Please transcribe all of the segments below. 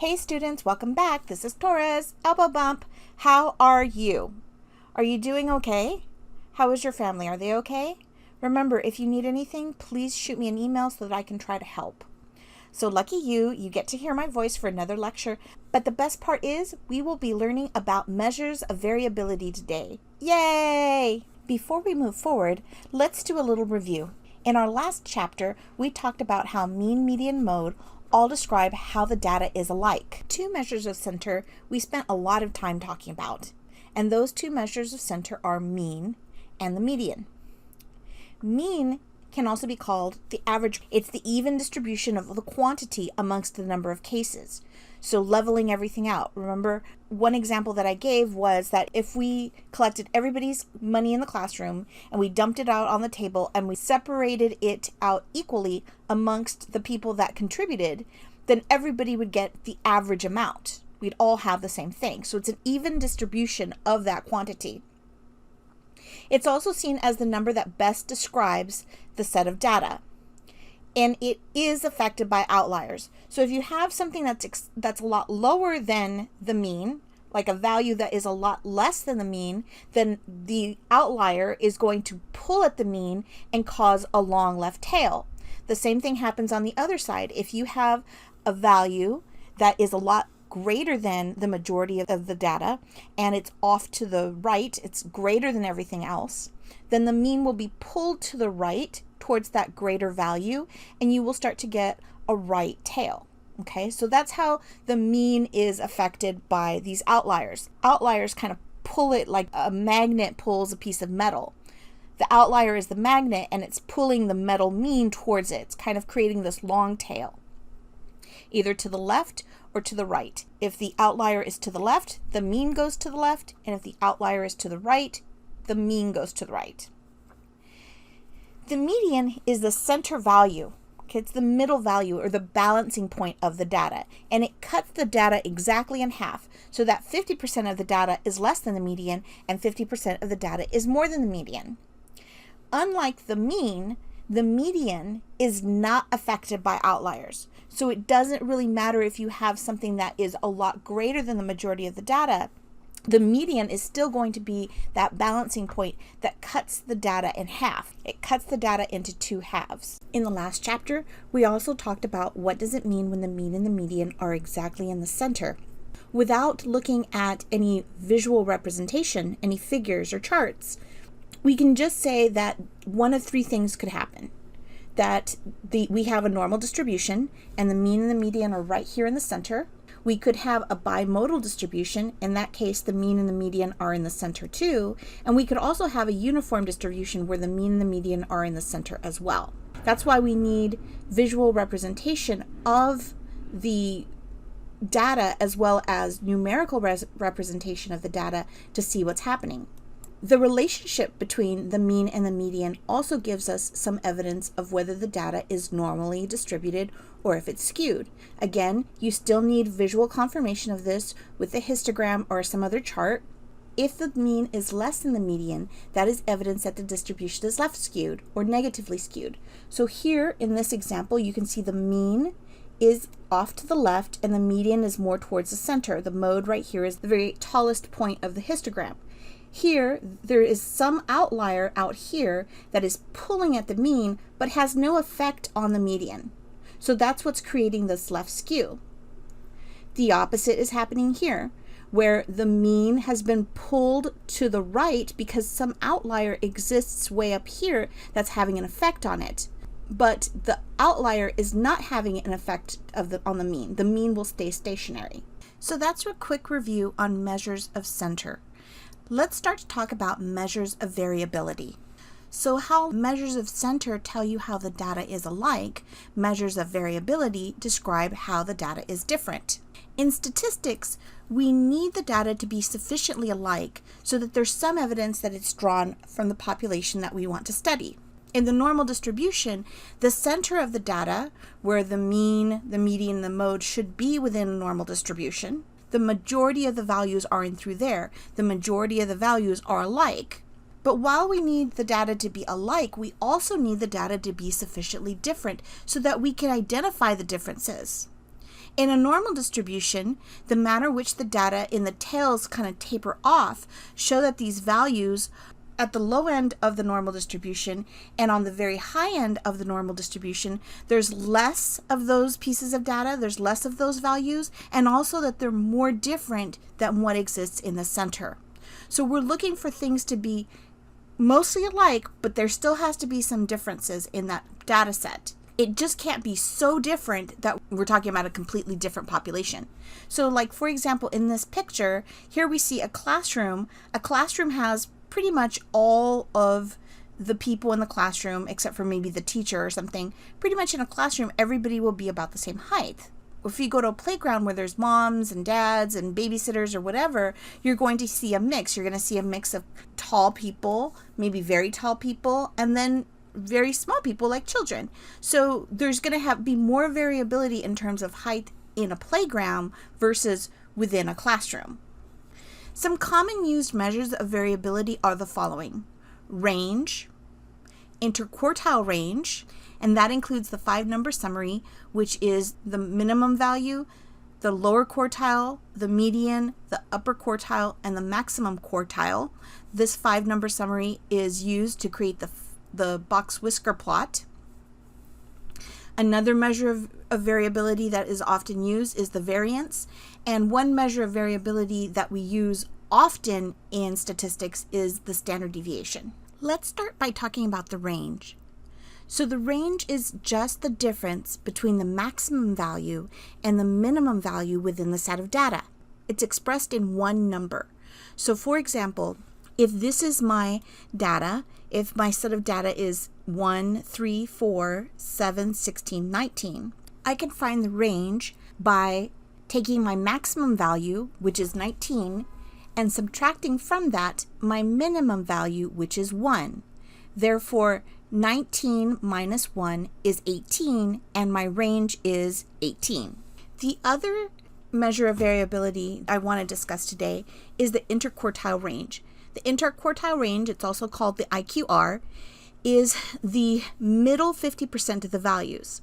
Hey students, welcome back. This is Torres, elbow bump. How are you? Are you doing okay? How is your family? Are they okay? Remember, if you need anything, please shoot me an email so that I can try to help. So lucky you get to hear my voice for another lecture, but the best part is we will be learning about measures of variability today. Yay! Before we move forward, let's do a little review. In our last chapter, we talked about how mean, median, mode all describe how the data is alike. Two measures of center we spent a lot of time talking about, and those two measures of center are mean and the median. Mean can also be called the average. It's the even distribution of the quantity amongst the number of cases. So leveling everything out. Remember, one example that I gave was that if we collected everybody's money in the classroom and we dumped it out on the table and we separated it out equally amongst the people that contributed, then everybody would get the average amount. We'd all have the same thing. So it's an even distribution of that quantity. It's also seen as the number that best describes the set of data. And it is affected by outliers. So if you have something that's a lot lower than the mean, like a value that is a lot less than the mean, then the outlier is going to pull at the mean and cause a long left tail. The same thing happens on the other side. If you have a value that is a lot greater than the majority of the data and it's off to the right, it's greater than everything else, then the mean will be pulled to the right towards that greater value and you will start to get a right tail. Okay, so that's how the mean is affected by these outliers. Outliers kind of pull it like a magnet pulls a piece of metal. The outlier is the magnet and it's pulling the metal mean towards it. It's kind of creating this long tail, either to the left or to the right. If the outlier is to the left, the mean goes to the left, and if the outlier is to the right, the mean goes to the right. The median is the center value. Okay, it's the middle value or the balancing point of the data, and it cuts the data exactly in half so that 50% of the data is less than the median and 50% of the data is more than the median. Unlike the mean, the median is not affected by outliers. So it doesn't really matter if you have something that is a lot greater than the majority of the data. The median is still going to be that balancing point that cuts the data in half. It cuts the data into two halves. In the last chapter, we also talked about what does it mean when the mean and the median are exactly in the center. Without looking at any visual representation, any figures or charts, we can just say that one of three things could happen. That we have a normal distribution and the mean and the median are right here in the center. We could have a bimodal distribution. In that case, the mean and the median are in the center too. And we could also have a uniform distribution where the mean and the median are in the center as well. That's why we need visual representation of the data as well as numerical representation of the data to see what's happening. The relationship between the mean and the median also gives us some evidence of whether the data is normally distributed or if it's skewed. Again, you still need visual confirmation of this with a histogram or some other chart. If the mean is less than the median, that is evidence that the distribution is left skewed or negatively skewed. So here in this example, you can see the mean is off to the left and the median is more towards the center. The mode right here is the very tallest point of the histogram. Here, there is some outlier out here that is pulling at the mean, but has no effect on the median. So that's what's creating this left skew. The opposite is happening here, where the mean has been pulled to the right because some outlier exists way up here that's having an effect on it. But the outlier is not having an effect on the mean. The mean will stay stationary. So that's a quick review on measures of center. Let's start to talk about measures of variability. So how measures of center tell you how the data is alike, measures of variability describe how the data is different. In statistics, we need the data to be sufficiently alike so that there's some evidence that it's drawn from the population that we want to study. In the normal distribution, the center of the data, where the mean, the median, and the mode should be within a normal distribution, the majority of the values are in through there. The majority of the values are alike. But while we need the data to be alike, we also need the data to be sufficiently different so that we can identify the differences. In a normal distribution, the manner which the data in the tails kind of taper off show that these values at the low end of the normal distribution and on the very high end of the normal distribution, there's less of those pieces of data, there's less of those values, and also that they're more different than what exists in the center. So we're looking for things to be mostly alike, but there still has to be some differences in that data set. It just can't be so different that we're talking about a completely different population. So like, for example, in this picture, here we see a classroom. A classroom has pretty much all of the people in the classroom, except for maybe the teacher or something. Pretty much in a classroom, everybody will be about the same height. If you go to a playground where there's moms and dads and babysitters or whatever, you're going to see a mix. You're going to see a mix of tall people, maybe very tall people, and then very small people like children. So there's going to be more variability in terms of height in a playground versus within a classroom. Some common used measures of variability are the following: range, interquartile range, and that includes the 5-number summary, which is the minimum value, the lower quartile, the median, the upper quartile, and the maximum quartile. This 5-number summary is used to create the box whisker plot. Another measure of variability that is often used is the variance, and one measure of variability that we use often in statistics is the standard deviation. Let's start by talking about the range. So the range is just the difference between the maximum value and the minimum value within the set of data. It's expressed in one number. So for example, if this is my data, if my set of data is 1, 3, 4, 7, 16, 19, I can find the range by taking my maximum value, which is 19, and subtracting from that my minimum value, which is 1. Therefore, 19 minus 1 is 18, and my range is 18. The other measure of variability I want to discuss today is the interquartile range. The interquartile range, it's also called the IQR, is the middle 50% of the values.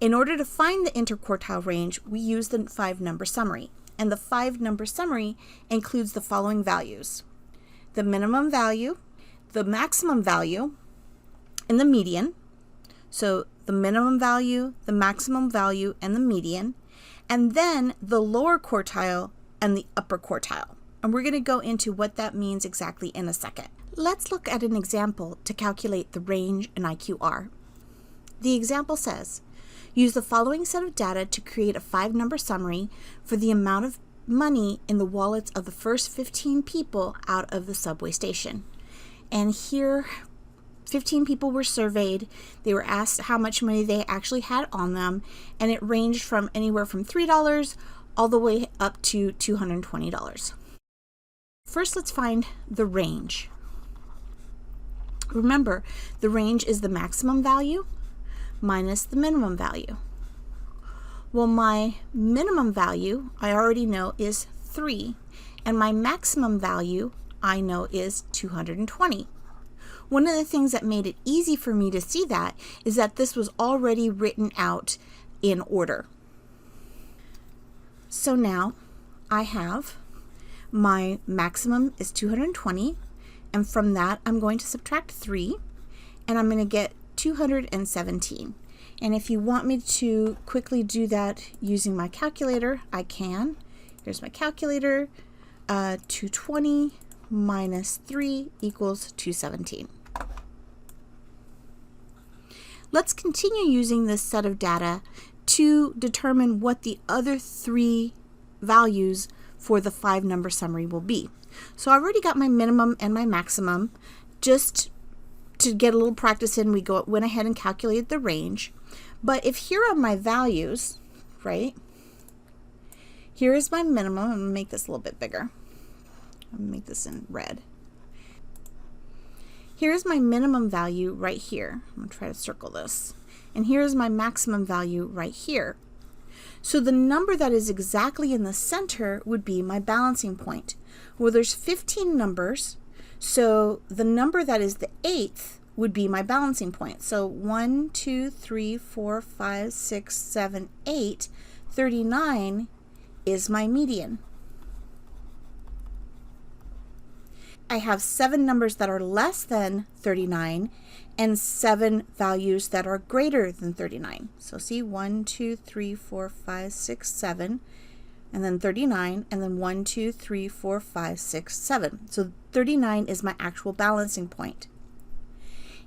In order to find the interquartile range, we use the 5-number summary. And the 5-number summary includes the following values: the minimum value, the maximum value, and the median. So the minimum value, the maximum value, and the median. And then the lower quartile and the upper quartile. And we're going to go into what that means exactly in a second. Let's look at an example to calculate the range in IQR. The example says, use the following set of data to create a 5-number summary for the amount of money in the wallets of the first 15 people out of the subway station. And here, 15 people were surveyed. They were asked how much money they actually had on them, and it ranged from anywhere from $3 all the way up to $220. First, let's find the range. Remember, the range is the maximum value minus the minimum value. Well, my minimum value, I already know, is 3, and my maximum value, I know, is 220. One of the things that made it easy for me to see that is that this was already written out in order. So now I have my maximum is 220, and from that I'm going to subtract 3, and I'm going to get 217. And if you want me to quickly do that using my calculator, I can. Here's my calculator. 220 minus 3 equals 217. Let's continue using this set of data to determine what the other 3 values for the 5-number summary will be. So I already got my minimum and my maximum. Just to get a little practice in, we went ahead and calculated the range. But if here are my values, right? Here is my minimum. I'm going to make this a little bit bigger. I'm going to make this in red. Here's my minimum value right here. I'm going to try to circle this. And here's my maximum value right here. So the number that is exactly in the center would be my balancing point. Well, there's 15 numbers, so the number that is the 8th would be my balancing point. So 1, 2, 3, 4, 5, 6, 7, 8. 39 is my median. I have 7 numbers that are less than 39 and 7 values that are greater than 39. So see, 1, 2, 3, 4, 5, 6, 7, and then 39, and then 1, 2, 3, 4, 5, 6, 7. So 39 is my actual balancing point.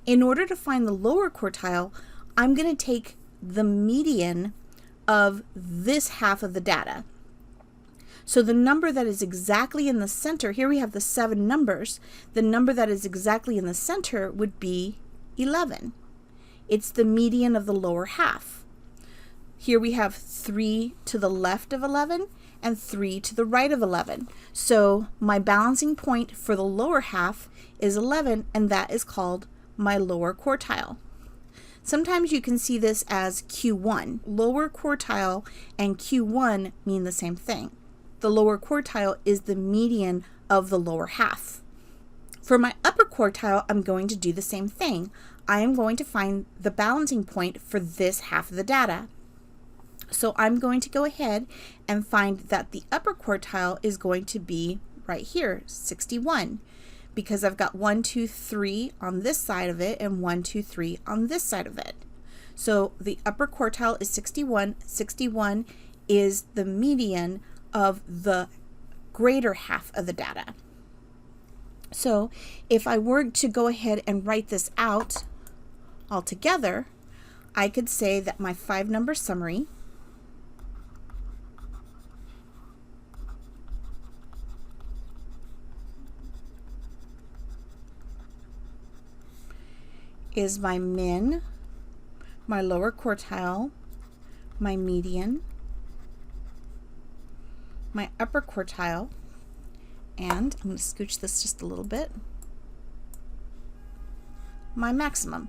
In order to find the lower quartile, I'm going to take the median of this half of the data. So the number that is exactly in the center, here we have the 7 numbers, the number that is exactly in the center would be 11. It's the median of the lower half. Here we have 3 to the left of 11 and 3 to the right of 11. So my balancing point for the lower half is 11, and that is called my lower quartile. Sometimes you can see this as Q1. Lower quartile and Q1 mean the same thing. The lower quartile is the median of the lower half. For my upper quartile, I'm going to do the same thing. I am going to find the balancing point for this half of the data. So I'm going to go ahead and find that the upper quartile is going to be right here, 61, because I've got 1, 2, 3 on this side of it and 1, 2, 3 on this side of it. So the upper quartile is 61. 61 is the median of the greater half of the data. So if I were to go ahead and write this out all together, I could say that my 5-number summary is my min, my lower quartile, my median, my upper quartile, and I'm going to scooch this just a little bit, my maximum.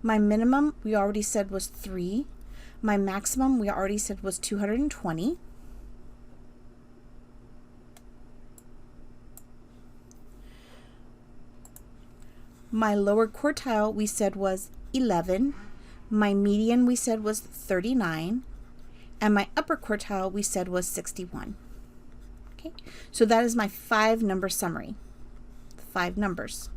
My minimum we already said was 3. My maximum we already said was 220. My lower quartile we said was 11. My median we said was 39. And my upper quartile we said was 61. Okay, so that is my 5-number summary. 5 numbers.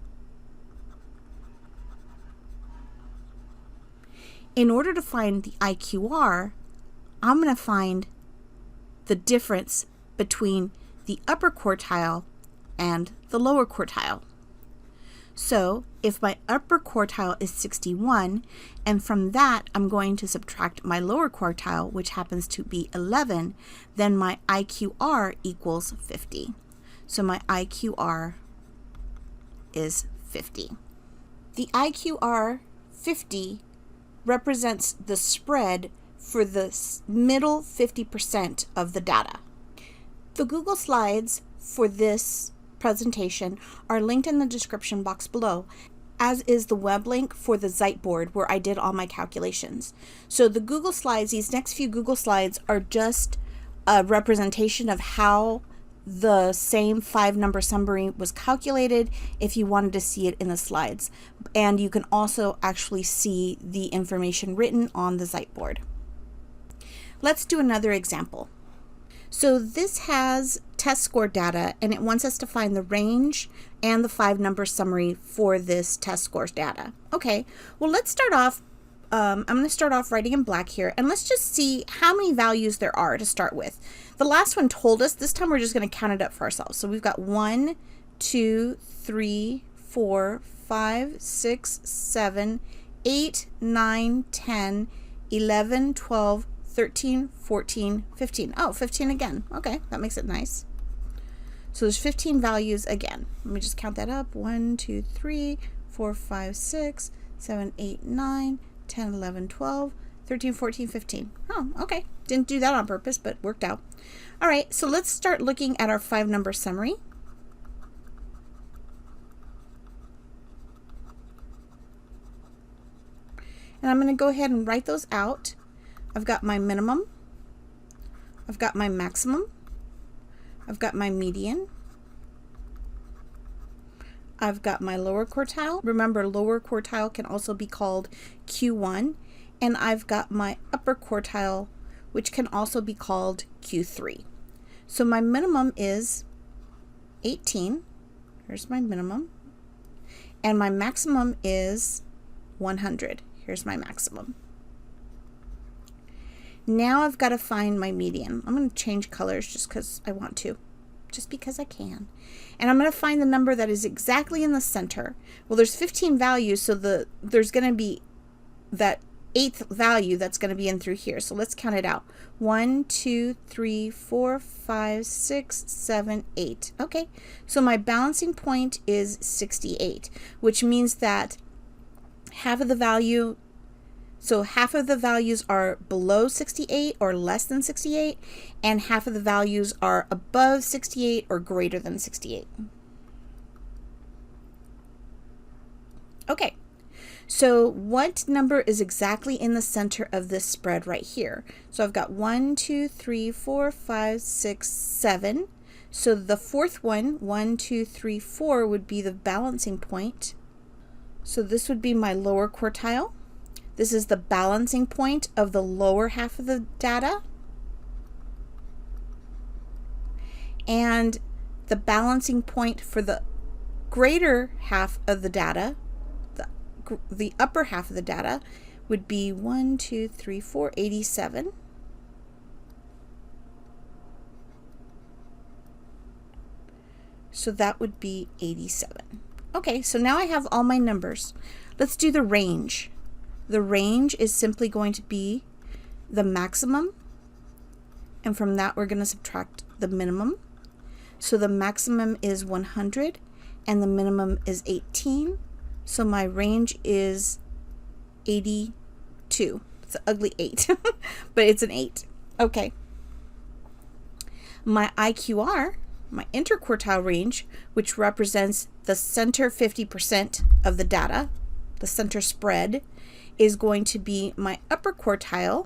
In order to find the IQR, I'm going to find the difference between the upper quartile and the lower quartile. So if my upper quartile is 61, and from that I'm going to subtract my lower quartile, which happens to be 11, then my IQR equals 50. So my IQR is 50. The IQR 50 represents the spread for the middle 50% of the data. The Google Slides for this presentation are linked in the description box below, as is the web link for the Ziteboard where I did all my calculations. So the Google Slides, these next few Google Slides are just a representation of how the same 5-number summary was calculated if you wanted to see it in the slides. And you can also actually see the information written on the Ziteboard. Let's do another example. So this has test score data, and it wants us to find the range and the 5-number summary for this test scores data. Okay, well, let's start off. I'm going to start off writing in black here, and let's just see how many values there are to start with. The last one told us. This time we're just going to count it up for ourselves. So we've got 1, 2, 3, 4, 5, 6, 7, 8, 9, 10, 11, 12, 13, 14, 15. Oh, 15 again. Okay, that makes it nice. So there's 15 values again. Let me just count that up. 1, 2, 3, 4, 5, 6, 7, 8, 9, 10, 11, 12, 13, 14, 15. Oh, okay. Didn't do that on purpose, but worked out. All right, so let's start looking at our 5-number summary. And I'm going to go ahead and write those out. I've got my minimum. I've got my maximum. I've got my median. I've got my lower quartile. Remember, lower quartile can also be called Q1. And I've got my upper quartile, which can also be called Q3. So my minimum is 18. Here's my minimum. And my maximum is 100. Here's my maximum. Now I've got to find my median. I'm going to change colors just because I want to. Just because I can. And I'm going to find the number that is exactly in the center. Well, there's 15 values, so there's going to be that 8th value that's going to be in through here. So let's count it out. 1, 2, 3, 4, 5, 6, 7, 8. Okay, so my balancing point is 68, which means that half of the value, so half of the values are below 68 or less than 68, and half of the values are above 68 or greater than 68. Okay. So what number is exactly in the center of this spread right here? So I've got 1, 2, 3, 4, 5, 6, 7. So the fourth one, 1, 2, 3, 4, would be the balancing point. So this would be my lower quartile. This is the balancing point of the lower half of the data. And the balancing point for the greater half of the data, the upper half of the data, would be 1, 2, 3, 4, 87. So that would be 87. Okay, so now I have all my numbers. Let's do the range. The range is simply going to be the maximum, and from that we're going to subtract the minimum. So the maximum is 100 and the minimum is 18. So my range is 82. It's an ugly 8, but it's an 8. Okay. My IQR, my interquartile range, which represents the center 50% of the data, the center spread, is going to be my upper quartile,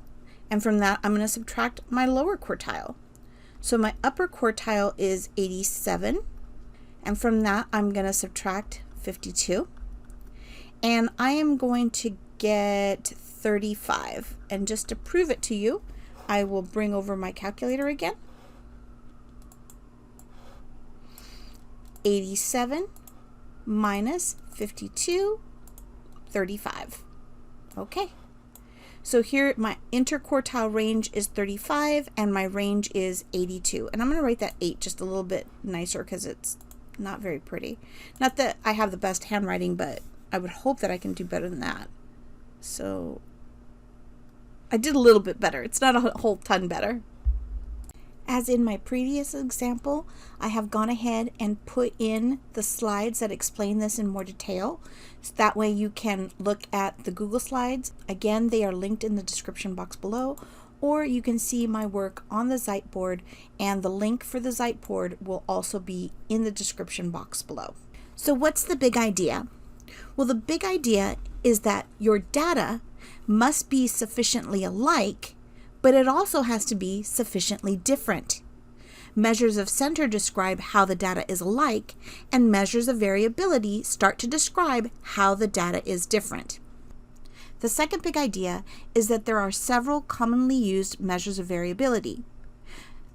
and from that I'm going to subtract my lower quartile. So my upper quartile is 87, and from that I'm going to subtract 52. And I am going to get 35. And just to prove it to you, I will bring over my calculator again. 87 minus 52, 35. Okay. So here my interquartile range is 35 and my range is 82. And I'm going to write that 8 just a little bit nicer because it's not very pretty. Not that I have the best handwriting, but I would hope that I can do better than that. So I did a little bit better. It's not a whole ton better. As in my previous example, I have gone ahead and put in the slides that explain this in more detail. So that way you can look at the Google Slides. Again, they are linked in the description box below, or you can see my work on the Ziteboard, and the link for the Ziteboard will also be in the description box below. So what's the big idea? Well, the big idea is that your data must be sufficiently alike, but it also has to be sufficiently different. Measures of center describe how the data is alike, and measures of variability start to describe how the data is different. The second big idea is that there are several commonly used measures of variability.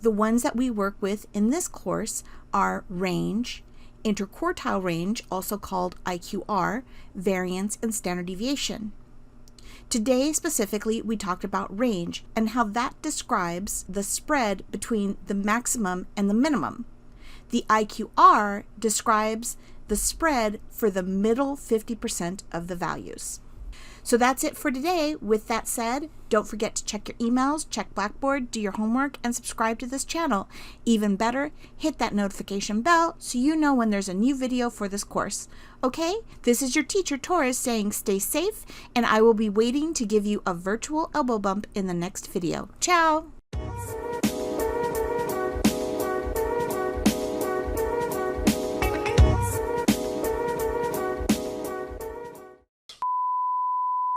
The ones that we work with in this course are range, interquartile range, also called IQR, variance, and standard deviation. Today specifically we talked about range and how that describes the spread between the maximum and the minimum. The IQR describes the spread for the middle 50% of the values. So that's it for today. With that said, don't forget to check your emails, check Blackboard, do your homework, and subscribe to this channel. Even better, hit that notification bell so you know when there's a new video for this course. Okay, this is your teacher Taurus saying stay safe, and I will be waiting to give you a virtual elbow bump in the next video. Ciao!